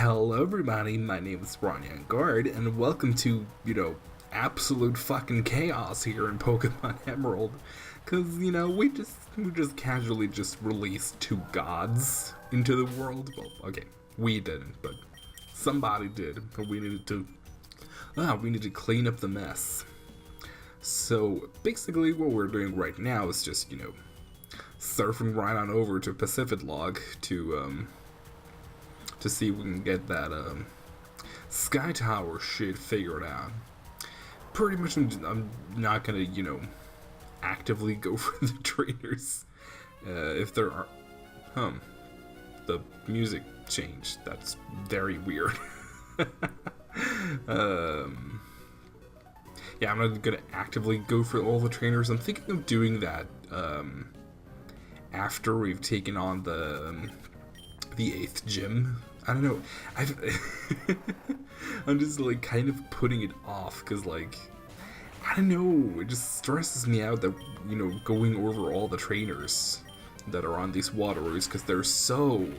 Hello everybody, my name is Ronja and Engarde, and welcome to, absolute fucking chaos here in Pokemon Emerald. Cause, we just casually just released two gods into the world. Well, okay, we didn't, but somebody did, and we needed to clean up the mess. So, basically what we're doing right now is just, surfing right on over to Pacific Log to see if we can get that Sky Tower shit figured out. Pretty much I'm not gonna, actively go for the trainers. If there are... The music changed. That's very weird. Yeah, I'm not gonna actively go for all the trainers. I'm thinking of doing that after we've taken on the 8th gym. I don't know. I'm just kind of putting it off because I don't know. It just stresses me out that going over all the trainers that are on these water routes because there's so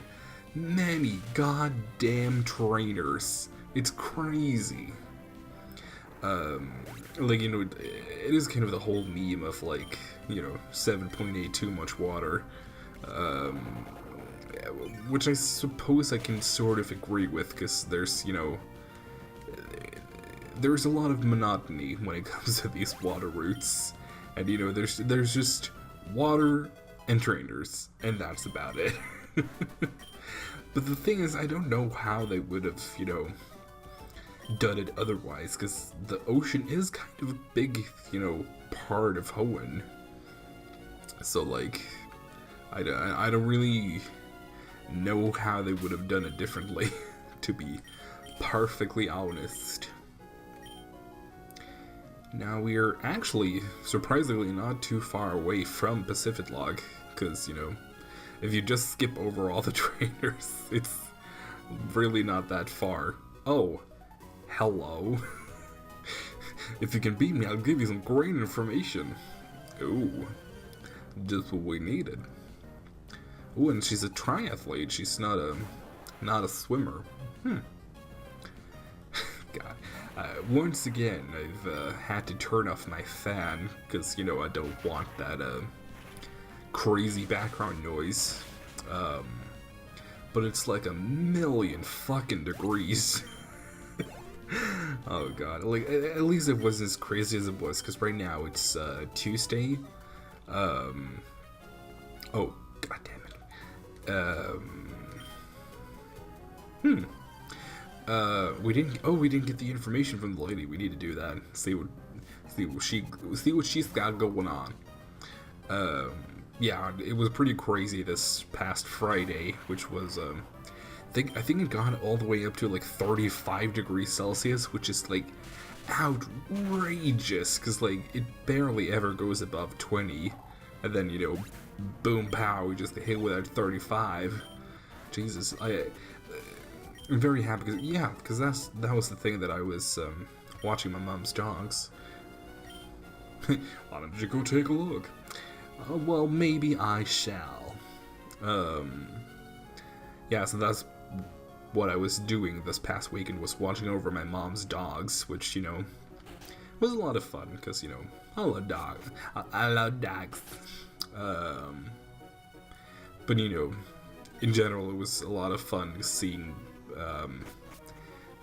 many goddamn trainers. It's crazy. It is kind of the whole meme of 7.8 too much water. Which I suppose I can sort of agree with, because there's a lot of monotony when it comes to these water routes, and there's just water and trainers, and that's about it. But the thing is, I don't know how they would have done it otherwise, because the ocean is kind of a big part of Hoenn. So I don't really know how they would have done it differently, to be perfectly honest. Now we are actually surprisingly not too far away from Pacific Log, because if you just skip over all the trainers, it's really not that far. Oh, hello. If you can beat me, I'll give you some great information. Ooh, just what we needed. Ooh, and she's a triathlete. She's not a swimmer. God. Once again, I've had to turn off my fan because I don't want that crazy background noise. But it's like a million fucking degrees. Oh god. At least it wasn't as crazy as it was, because right now it's Tuesday. Oh, god damn it. We didn't get the information from the lady. We need to do that. See what she's got going on. Yeah, it was pretty crazy this past Friday, which was I think it got all the way up to 35 degrees Celsius, which is outrageous, because it barely ever goes above 20, and then boom pow, we just hit with at 35. Jesus, I'm very happy because that was the thing that I was watching my mom's dogs. Why don't you go take a look? Well, maybe I shall. Yeah, so that's what I was doing this past weekend, was watching over my mom's dogs, which was a lot of fun because I love dogs. I love dogs. But in general, it was a lot of fun seeing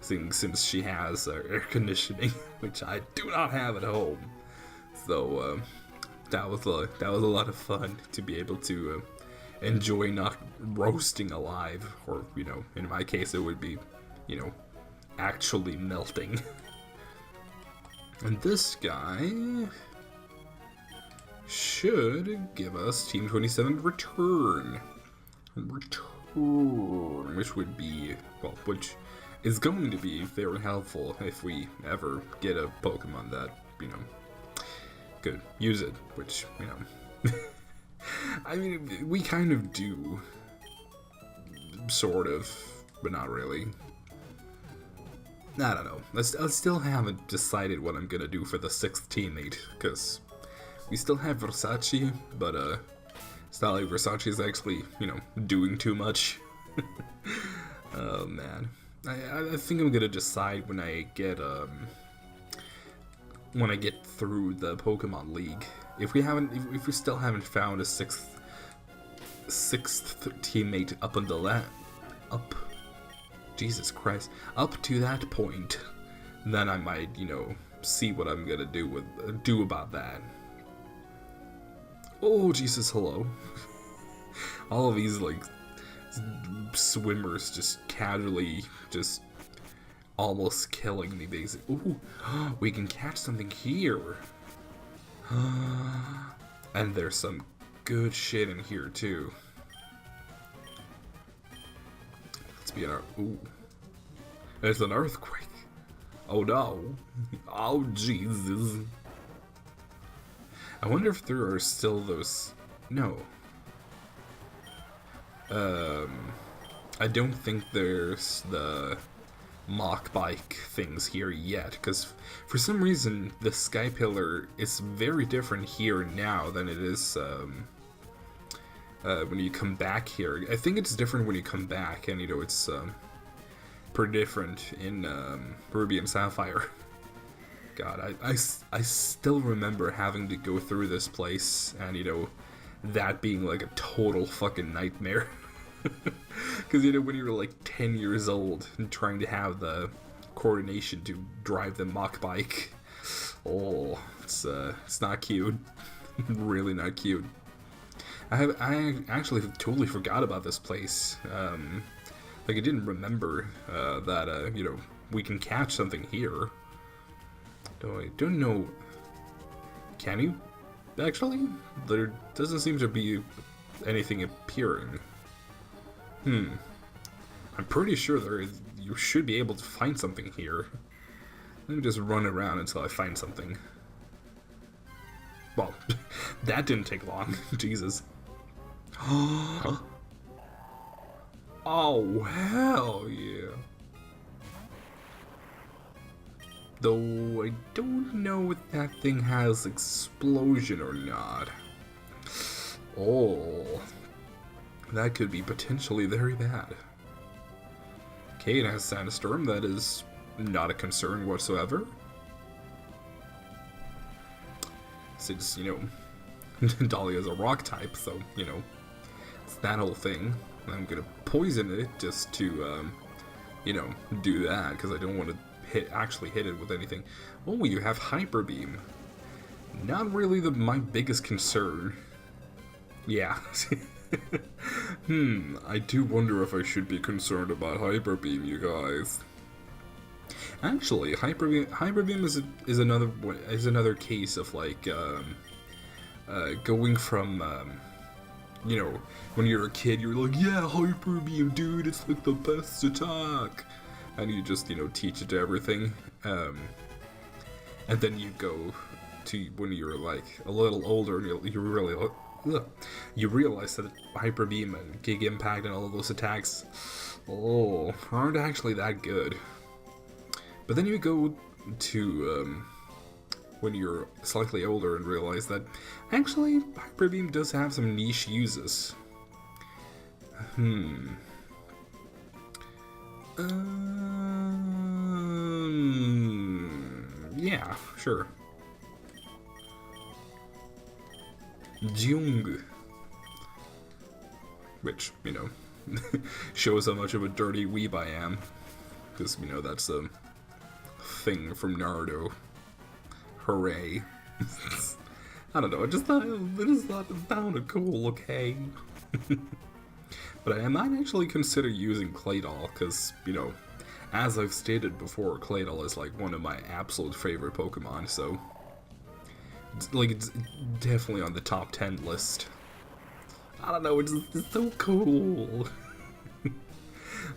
since she has air conditioning, which I do not have at home. So that was a lot of fun to be able to enjoy not roasting alive, or in my case it would be actually melting. And this guy should give us Team 27 return, which would be, well, which is going to be very helpful if we ever get a Pokemon that, could use it, which, I mean, we kind of do, sort of, but not really. I don't know. I still haven't decided what I'm gonna do for the 6th teammate, because we still have Versace, but it's not like Versace is actually, doing too much. Oh man. I think I'm gonna decide when I get through the Pokemon League. If we still haven't found a sixth teammate up until that, Jesus Christ, up to that point, then I might, see what I'm gonna do about that. Oh Jesus, hello. All of these like swimmers just casually just almost killing me, basically. Ooh, we can catch something here. And there's some good shit in here too. Let's be in our... Ooh. There's an earthquake. Oh no. Oh Jesus. I wonder if there are still those... No. I don't think there's the mock bike things here yet, because for some reason the Sky Pillar is very different here now than it is when you come back here. I think it's different when you come back, and it's pretty different in Ruby and Sapphire. God, I still remember having to go through this place, and that being like a total fucking nightmare. Because when you're like 10 years old and trying to have the coordination to drive the mock bike, oh, it's not cute. Really not cute. I actually totally forgot about this place. Like I didn't remember that we can catch something here. I don't know. Can you actually? There doesn't seem to be anything appearing. I'm pretty sure you should be able to find something here. Let me just run around until I find something. Well, that didn't take long. Jesus. Oh, hell yeah. Though I don't know if that thing has explosion or not. Oh. That could be potentially very bad. Okay, it has Sandstorm. That is not a concern whatsoever. Since, Dahlia's a rock type, so, it's that whole thing. I'm gonna poison it just to, do that, because I don't want to actually hit it with anything. Oh, you have Hyper Beam. Not really my biggest concern. Yeah. I do wonder if I should be concerned about Hyper Beam, you guys. Actually, Hyper Beam is another case of like going from when you're a kid, you're like, yeah, Hyper Beam, dude, it's like the best attack, and you just teach it to everything, and then you go to when you're like a little older and you really you realize that Hyper Beam and Gig Impact and all of those attacks aren't actually that good. But then you go to when you're slightly older and realize that actually Hyper Beam does have some niche uses. Yeah, sure. Jung, which shows how much of a dirty weeb I am, because that's a thing from Naruto. Hooray! I don't know. I just thought it sounded cool. Okay, but I might actually consider using Claydol, because as I've stated before, Claydol is like one of my absolute favorite Pokemon. So. It's definitely on the top 10 list. I don't know, it's so cool.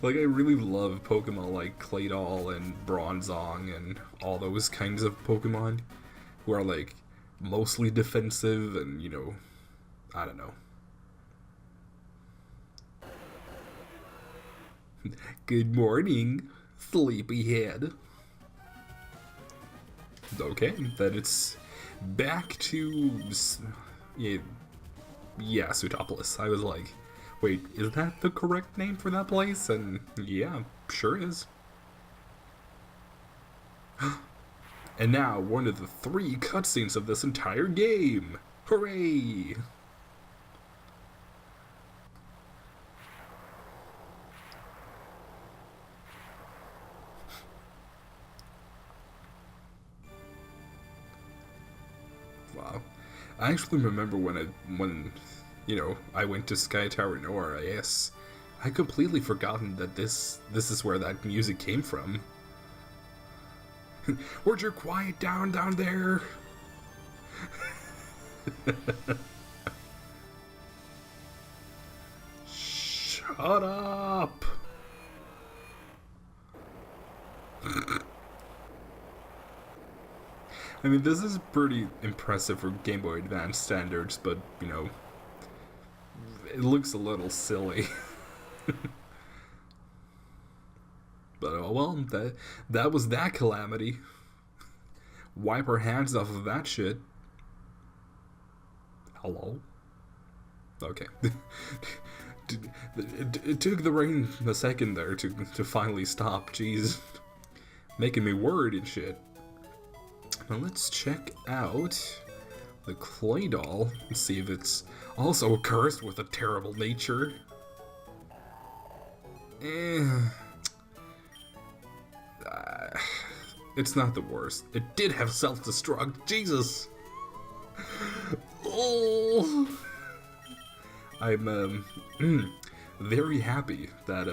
Like, I really love Pokemon like Claydol and Bronzong and all those kinds of Pokemon who are like mostly defensive and, I don't know. Good morning, sleepyhead. Okay, then it's back to Sootopolis. I was like, wait, is that the correct name for that place? And yeah, Sure is. And now, one of the 3 cutscenes of this entire game! Hooray! Wow. I actually remember when I went to Sky Tower Nora, yes. I completely forgotten that this is where that music came from. Would you quiet down there? Shut up! I mean, this is pretty impressive for Game Boy Advance standards, but, it looks a little silly. But oh well, that was that calamity. Wipe our hands off of that shit. Hello? Okay. It took the rain a second there to finally stop. Jeez. Making me worried and shit. Now let's check out the clay doll and see if it's also cursed with a terrible nature. It's not the worst. It did have self-destruct. Jesus. Oh. I'm very happy that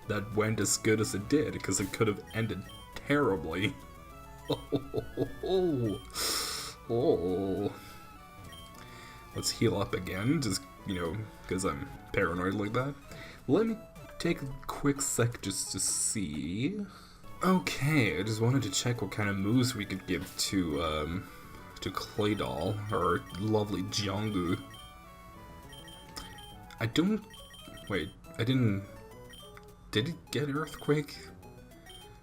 that went as good as it did, because it could have ended terribly. Oh. Let's heal up again, just because I'm paranoid like that. Let me take a quick sec just to see. Okay, I just wanted to check what kind of moves we could give to Clay Doll, or lovely Jiongu. Did it get Earthquake?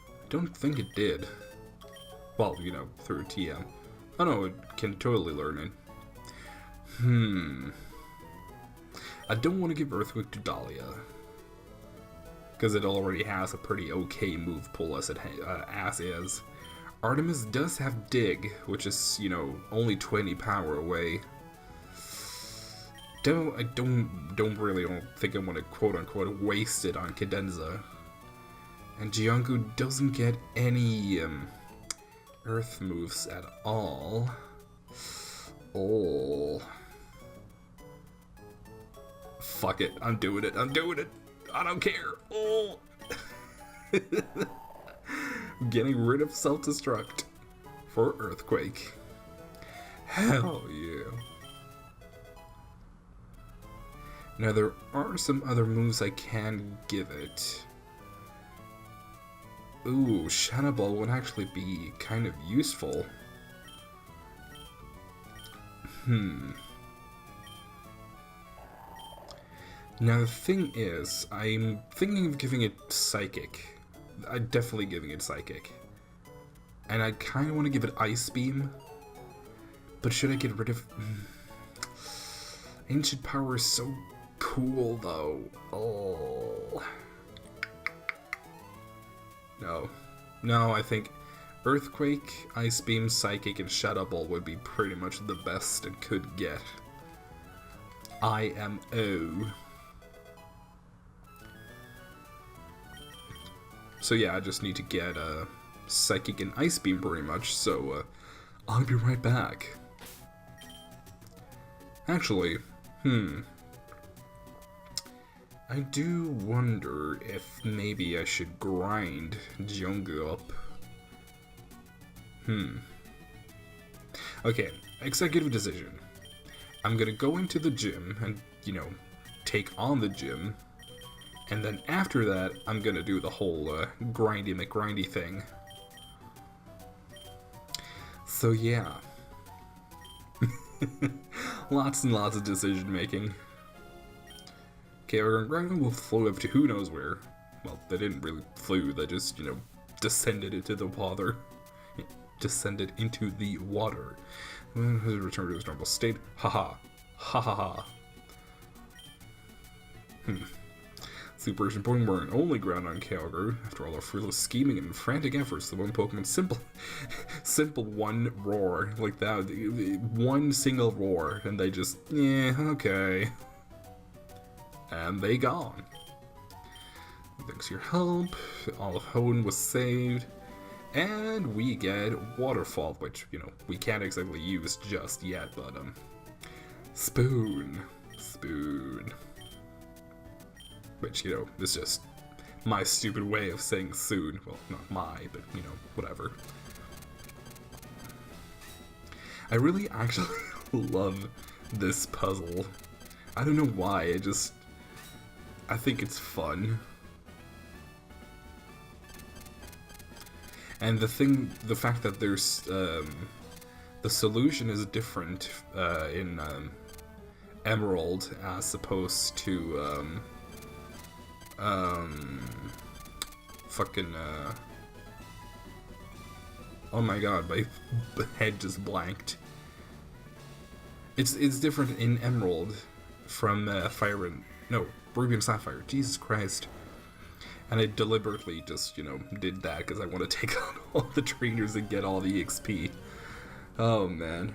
I don't think it did. Well, through TM. Oh no, it can totally learn it. I don't want to give Earthquake to Dahlia, because it already has a pretty okay move pool as is. Artemis does have Dig, which is, only 20 power away. I don't really think I want to quote-unquote waste it on Cadenza. And Jiongu doesn't get any Earth moves at all. Oh. Fuck it, I'm doing it. I don't care. Oh. Getting rid of self-destruct for Earthquake. Hell yeah. Now there are some other moves I can give it. Ooh, Shadow Ball would actually be kind of useful. Now the thing is, I'm thinking of giving it Psychic. I'm definitely giving it Psychic. And I kind of want to give it Ice Beam. But should I get rid of... Ancient Power is so cool, though. Oh. No, I think Earthquake, Ice Beam, Psychic, and Shadow Ball would be pretty much the best it could get. IMO. So yeah, I just need to get Psychic and Ice Beam pretty much, so I'll be right back. Actually, I do wonder if maybe I should grind Jiongu up. Okay, executive decision. I'm gonna go into the gym and, take on the gym. And then after that, I'm gonna do the whole grindy McGrindy thing. So yeah. Lots and lots of decision making. Okay, our Engarde will float up to who knows where. Well, they didn't really flew, they just, descended into the water. Descended into the water. Return to its normal state. Haha. Ha ha ha. Super Point weren't only ground on Kyogre. After all our fruitless scheming and frantic efforts, the one Pokemon simple one roar like that, one single roar, and they just, yeah, okay, and they gone. Thanks to your help, all of Hoenn was saved, and we get Waterfall, which, you know, we can't exactly use just yet, but Spoon. Which, you know, is just my stupid way of saying soon. Well, not my, but, you know, whatever. I really actually love this puzzle. I don't know why, I think it's fun. And the fact that there's, the solution is different, in, Emerald as opposed to, oh my god, my head just blanked. It's different in Emerald from Fire and Ruby and Sapphire. Jesus Christ. And I deliberately just, you know, did that because I want to take on all the trainers and get all the XP. Oh man.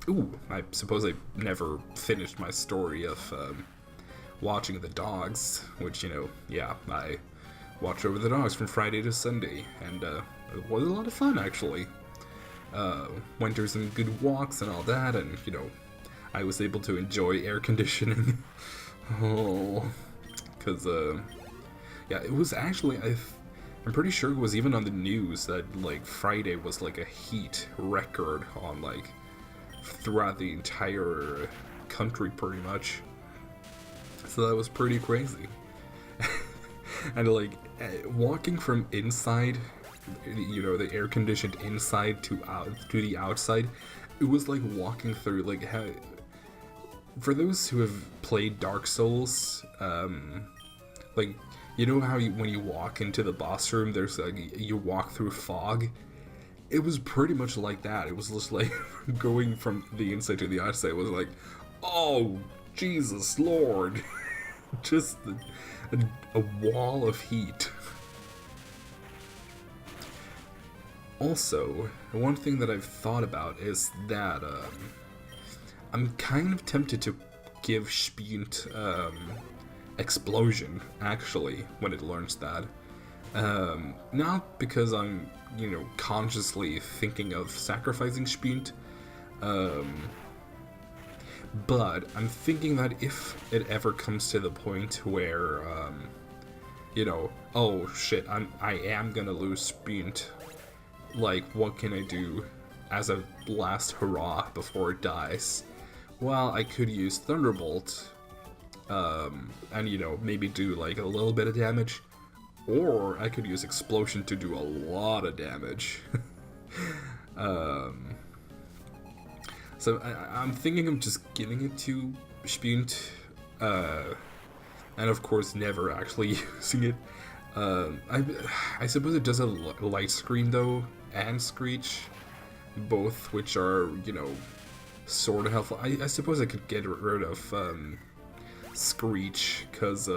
Ooh, I suppose I never finished my story of watching the dogs, which, you know, yeah, I watched over the dogs from Friday to Sunday, and it was a lot of fun, actually. Went through some good walks and all that, and, you know, I was able to enjoy air conditioning. Oh, because, yeah, it was actually, I'm pretty sure it was even on the news that, like, Friday was, like, a heat record on, like, throughout the entire country, pretty much. So that was pretty crazy. And like walking from inside, you know, the air-conditioned inside to the outside, it was like walking through, like, how, for those who have played Dark Souls, like, you know how when you walk into the boss room, there's like, you walk through fog? It was pretty much like that. It was just like going from the inside to the outside. It was like, oh, Jesus Lord. Just a wall of heat. Also, one thing that I've thought about is that I'm kind of tempted to give Spient Explosion, actually, when it learns that. Not because I'm, you know, consciously thinking of sacrificing Spient, but I'm thinking that if it ever comes to the point where, you know, oh shit, I am gonna lose Spient, like, what can I do as a last hurrah before it dies? Well, I could use Thunderbolt, and, you know, maybe do, like, a little bit of damage, or I could use Explosion to do a lot of damage. So I'm thinking of just giving it to Spient, and of course never actually using it. I suppose it does a light screen though, and Screech, both which are, you know, sort of helpful. I suppose I could get rid of Screech, because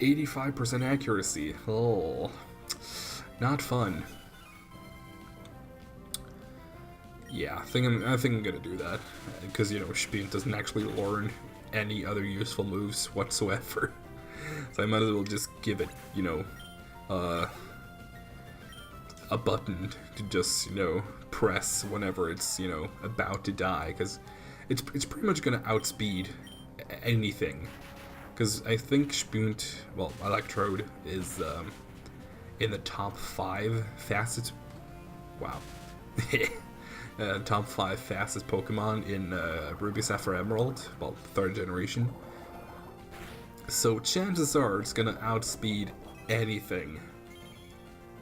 85% accuracy, oh, not fun. Yeah, I think I'm gonna do that, because, you know, Spient doesn't actually learn any other useful moves whatsoever. So I might as well just give it, you know, a button to just, you know, press whenever it's, you know, about to die, because it's pretty much gonna outspeed anything. Because I think Spient, well, Electrode is in the top 5 fastest. Wow. Top 5 fastest Pokemon in Ruby, Sapphire, Emerald, well, 3rd generation. So chances are it's gonna outspeed anything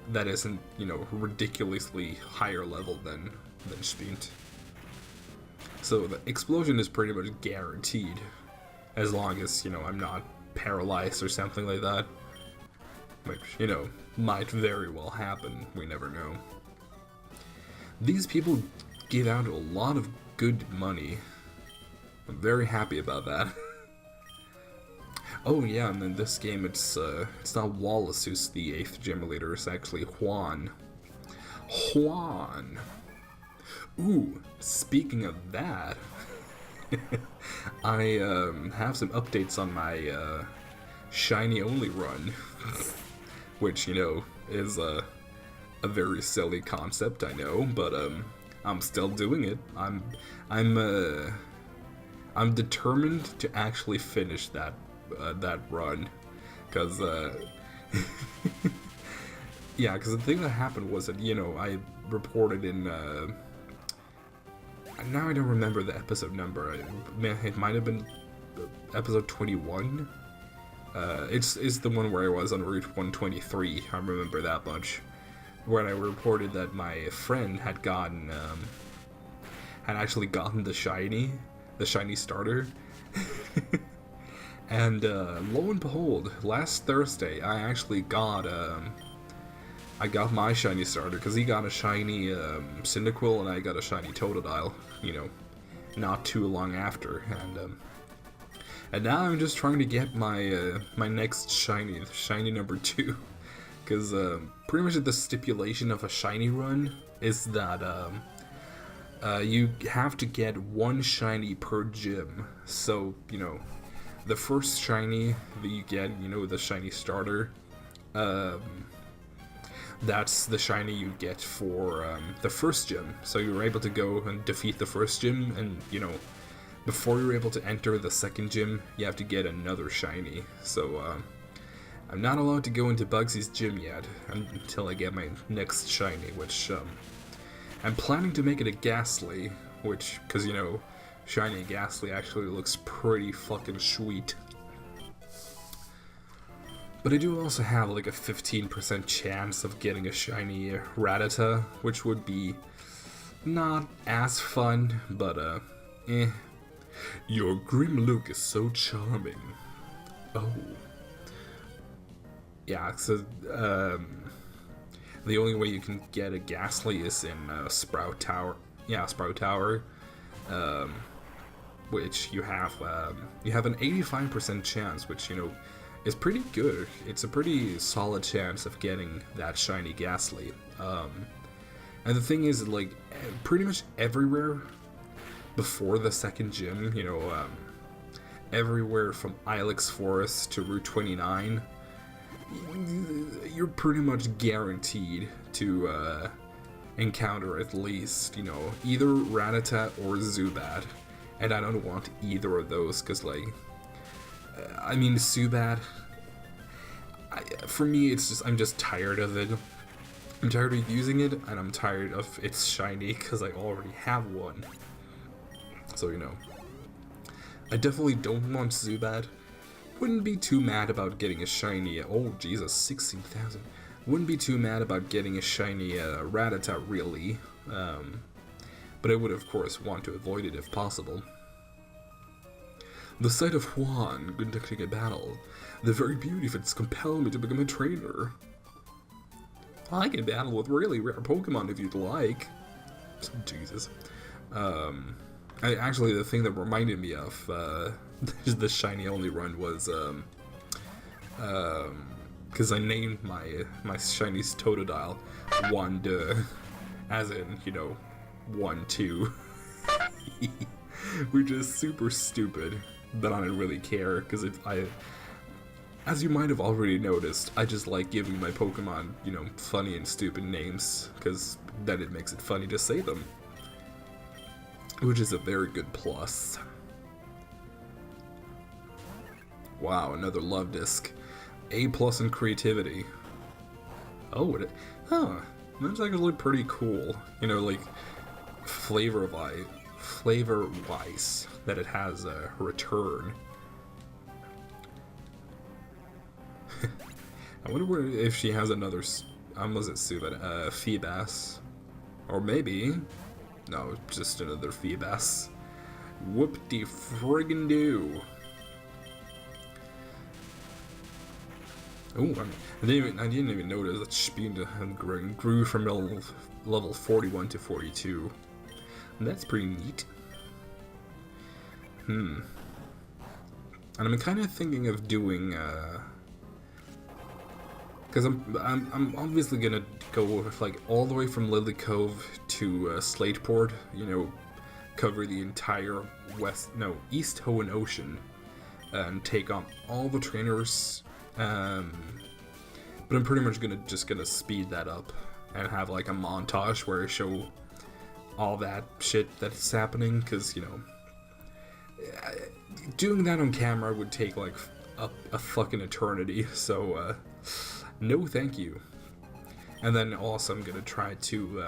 that isn't, you know, ridiculously higher level than Spient. So the Explosion is pretty much guaranteed, as long as, you know, I'm not paralyzed or something like that. Which, you know, might very well happen, we never know. These people give out a lot of good money. I'm very happy about that. Oh yeah, and in this game it's not Wallace who's the 8th gym leader, it's actually Juan. Juan! Ooh, speaking of that, I have some updates on my shiny only run, which, you know, is a very silly concept, I know, but I'm still doing it. I'm determined to actually finish that run, because yeah, because the thing that happened was that, you know, I reported in now I don't remember the episode number. It might have been episode 21. It's the one where I was on Route 123. I remember that much. When I reported that my friend had actually gotten the shiny starter. And lo and behold, last Thursday I actually got my shiny starter, because he got a shiny Cyndaquil and I got a shiny Totodile, you know, not too long after, and now I'm just trying to get my my next shiny number 2, because pretty much the stipulation of a shiny run is that you have to get one shiny per gym. So, you know, the first shiny that you get, you know, the shiny starter, that's the shiny you get for the first gym. So you're able to go and defeat the first gym, and, you know, before you're able to enter the second gym, you have to get another shiny. So I'm not allowed to go into Bugsy's gym yet until I get my next shiny, which I'm planning to make it a Ghastly, which, because, you know, shiny Ghastly actually looks pretty fucking sweet. But I do also have like a 15% chance of getting a shiny Rattata, which would be not as fun, but eh. Your grim look is so charming. Oh. Yeah, so the only way you can get a Ghastly is in Sprout Tower. Yeah, Sprout Tower. Which you have an 85% chance, which, you know, is pretty good. It's a pretty solid chance of getting that shiny Ghastly. And the thing is, like, pretty much everywhere before the second gym, you know, everywhere from Ilex Forest to Route 29, you're pretty much guaranteed to encounter at least, you know, either Rattata or Zubat. And I don't want either of those, because, like, I mean, Zubat, for me, it's just, I'm just tired of it. I'm tired of using it, and I'm tired of its shiny, because I already have one. So, you know, I definitely don't want Zubat. Wouldn't be too mad about getting a shiny, oh Jesus, 16,000. Wouldn't be too mad about getting a shiny Rattata, really. But I would, of course, want to avoid it if possible. The sight of Juan conducting a battle, the very beauty of it compelled me to become a trainer. I can battle with really rare Pokemon if you'd like. Jesus. Actually, the thing that reminded me of the shiny only run was because I named my shiniest Totodile Wanda, as in, you know, 1, 2, which is super stupid, but I don't really care, because as you might have already noticed, I just like giving my Pokemon, you know, funny and stupid names, because then it makes it funny to say them, which is a very good plus. Wow, another love disc. A+ in creativity. Oh, that's actually pretty cool. You know, like, flavor-wise, that it has a return. I wonder if she has another, was it Subat, Feebas? Or maybe, no, just another Feebas. Whoop-de-friggin'-do. Oh, I didn't even notice that speed grew from level 41 to 42. And that's pretty neat. And I'm kind of thinking of doing, because I'm obviously gonna go with, like, all the way from Lily Cove to Slateport, you know, cover the entire East Hoenn Ocean, and take on all the trainers, but I'm pretty much just gonna speed that up and have like a montage where I show all that shit that's happening, because, you know, doing that on camera would take like a fucking eternity, so no thank you. And then also I'm gonna try to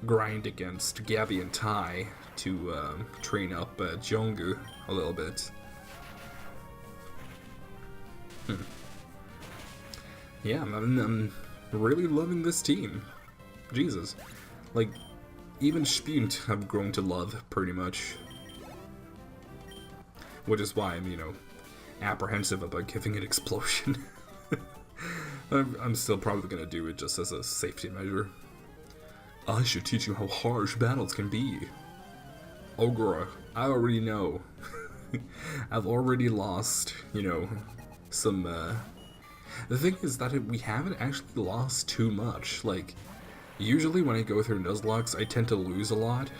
grind against Gabby and Tai to train up Jungkook a little bit. Yeah, I'm really loving this team. Jesus. Like, even Spunt I've grown to love, pretty much. Which is why I'm, you know, apprehensive about giving it Explosion. I'm still probably gonna do it just as a safety measure. I should teach you how harsh battles can be. Ogura, I already know. I've already lost, you know, some, The thing is that we haven't actually lost too much. Like, usually when I go through Nuzlocke, I tend to lose a lot.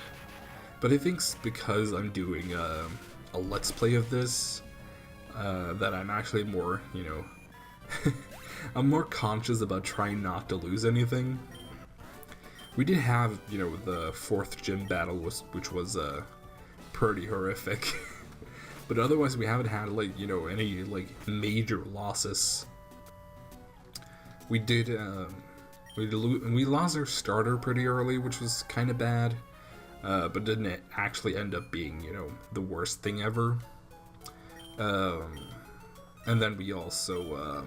But I think it's because I'm doing a Let's Play of this, that I'm actually more, you know, I'm more conscious about trying not to lose anything. We did have, you know, the 4th gym battle, which was pretty horrific. But otherwise we haven't had, like, you know, any, like, major losses. We did, we lost our starter pretty early, which was kind of bad, but didn't actually end up being, you know, the worst thing ever. And then we also,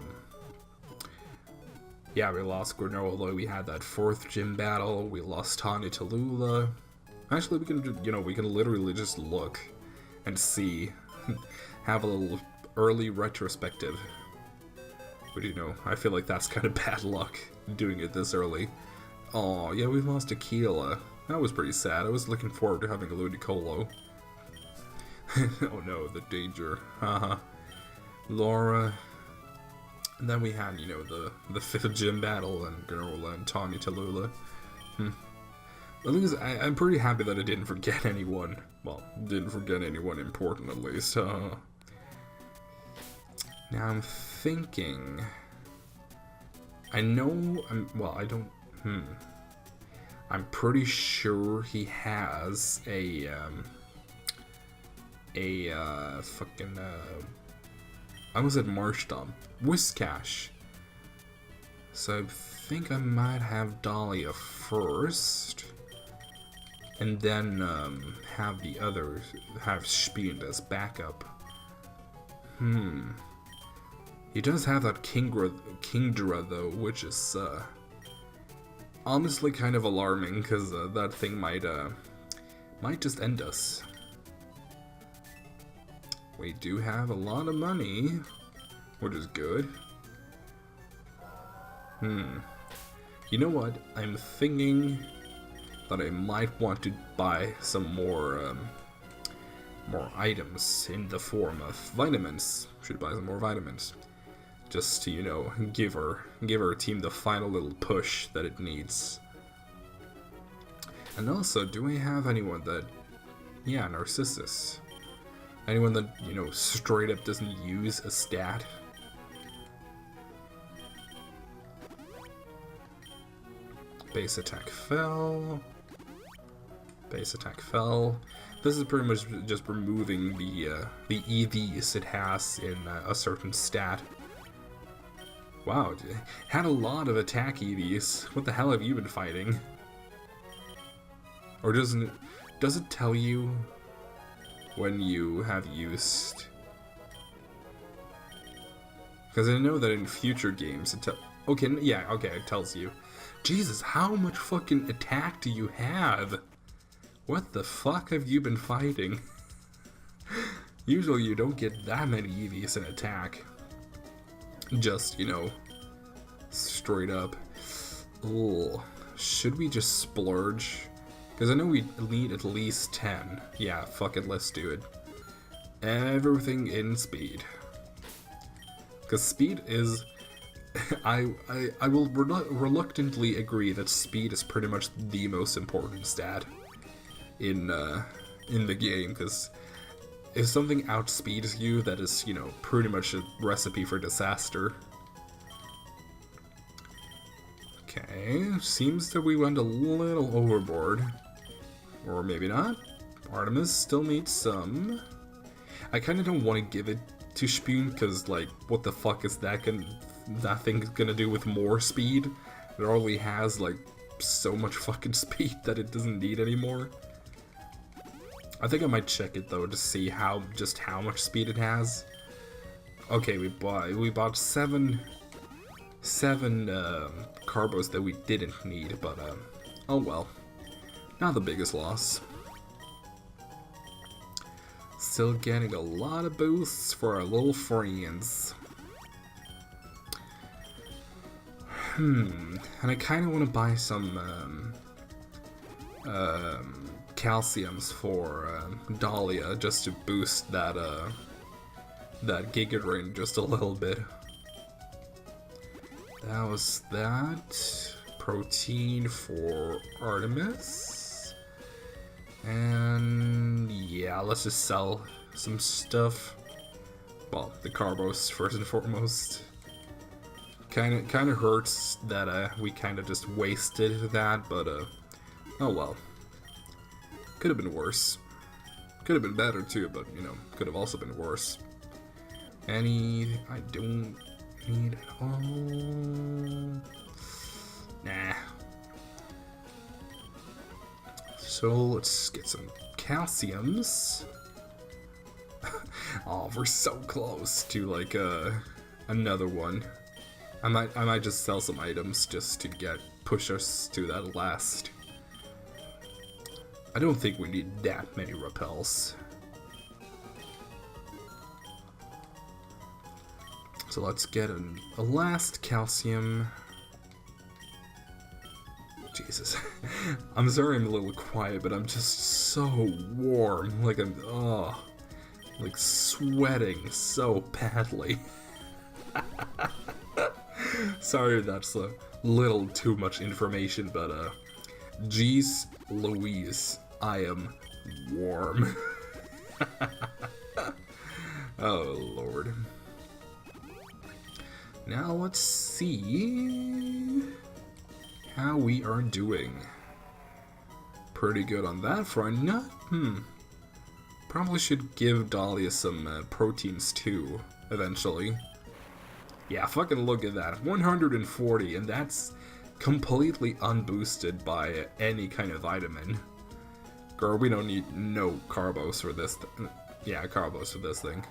yeah, we lost Granola, we had that 4th gym battle, we lost Tanya Tallulah. Actually, we can, you know, we can literally just look and see, have a little early retrospective. But, you know, I feel like that's kind of bad luck, doing it this early. Oh, yeah, we lost Aquila. That was pretty sad. I was looking forward to having a Ludicolo. Oh no, the danger. Haha. Laura. And then we had, you know, the 5th gym battle and Granola and Tanya Tallulah. The thing is, I'm pretty happy that I didn't forget anyone. Well, didn't forget anyone important, at least. Now I'm thinking... I know... I'm pretty sure he has a fucking... I was at Marshtomp. Whiscash. So I think I might have Dahlia first. And then have the others, have Spiend as backup. He does have that Kingdra though, which is honestly kind of alarming, because that thing might just end us. We do have a lot of money, which is good. You know what? I'm thinking that I might want to buy some more items in the form of vitamins. Should buy some more vitamins, just to, you know, give our team the final little push that it needs. And also, do we have anyone that, yeah, Narcissus? Anyone that, you know, straight up doesn't use a stat? Base attack fell. Base attack fell. This is pretty much just removing the EVs it has in a certain stat. Wow, it had a lot of attack EVs. What the hell have you been fighting? Or does it tell you when you have used? Because I know that in future games it okay, it tells you. Jesus, how much fucking attack do you have? What the fuck have you been fighting? Usually you don't get that many EVs in attack. Just, you know, straight up. Ugh. Should we just splurge? Because I know we need at least 10. Yeah, fuck it, let's do it. everything in speed. Because speed is... I will reluctantly agree that speed is pretty much the most important stat in the game, because if something outspeeds you, that is, you know, pretty much a recipe for disaster. Okay, seems that we went a little overboard. Or maybe not. Artemis still needs some. I kind of don't want to give it to Spoon, because, like, what the fuck is that thing gonna do with more speed? It already has, like, so much fucking speed that it doesn't need anymore. I think I might check it, though, to see just how much speed it has. Okay, we bought seven carbos that we didn't need, but, oh well. Not the biggest loss. Still getting a lot of boosts for our little friends. And I kind of want to buy some calciums for Dahlia, just to boost that Giga Drain just a little bit. That was that. Protein for Artemis. And yeah, let's just sell some stuff. Well, the carbos first and foremost. Kind of hurts that we kind of just wasted that, but oh well. Could have been worse. Could have been better too, but you know, could have also been worse. I don't need it all. Nah. So let's get some calciums. Oh, we're so close to like another one. I might just sell some items just to push us to that last. I don't think we need that many repels. So let's get a last calcium. Jesus. I'm sorry I'm a little quiet, but I'm just so warm. Like like sweating so badly. Sorry if that's a little too much information, but geez Louise, I am warm. Oh Lord. Now let's see how we are doing. Pretty good on that front. No, probably should give Dahlia some proteins too, eventually. Yeah, fucking look at that. 140, and that's completely unboosted by any kind of vitamin. Girl, we don't need no carbos for this. Yeah, carbos for this thing.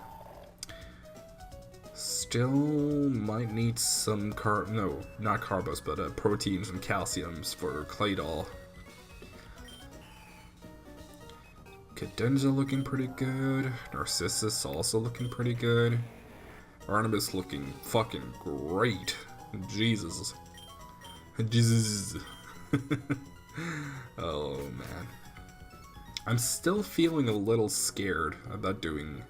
Still might need some no, not carbos, but proteins and calciums for Claydol. Cadenza looking pretty good. Narcissus also looking pretty good. Artemis looking fucking great. Jesus. Jesus. Oh man. I'm still feeling a little scared about doing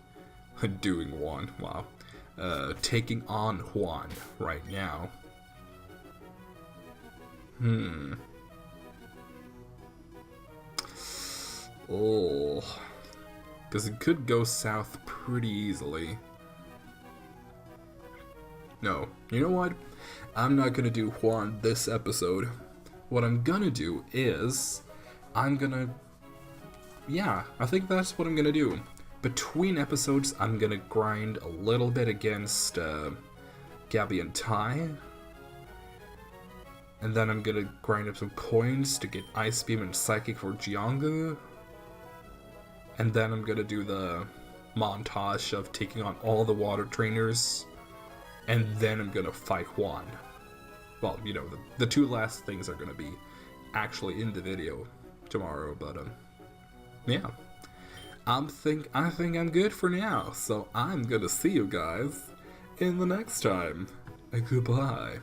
Juan. Wow. Taking on Juan right now. Oh. Because it could go south pretty easily. No. You know what? I'm not gonna do Juan this episode. What I'm gonna do is... Yeah, I think that's what I'm gonna do. Between episodes, I'm gonna grind a little bit against Gabby and Ty. And then I'm gonna grind up some coins to get Ice Beam and Psychic for Jianga. And then I'm gonna do the montage of taking on all the water trainers. And then I'm gonna fight Juan. Well, you know, the two last things are gonna be actually in the video tomorrow, but yeah. I think I'm good for now, so I'm gonna see you guys in the next time. Goodbye.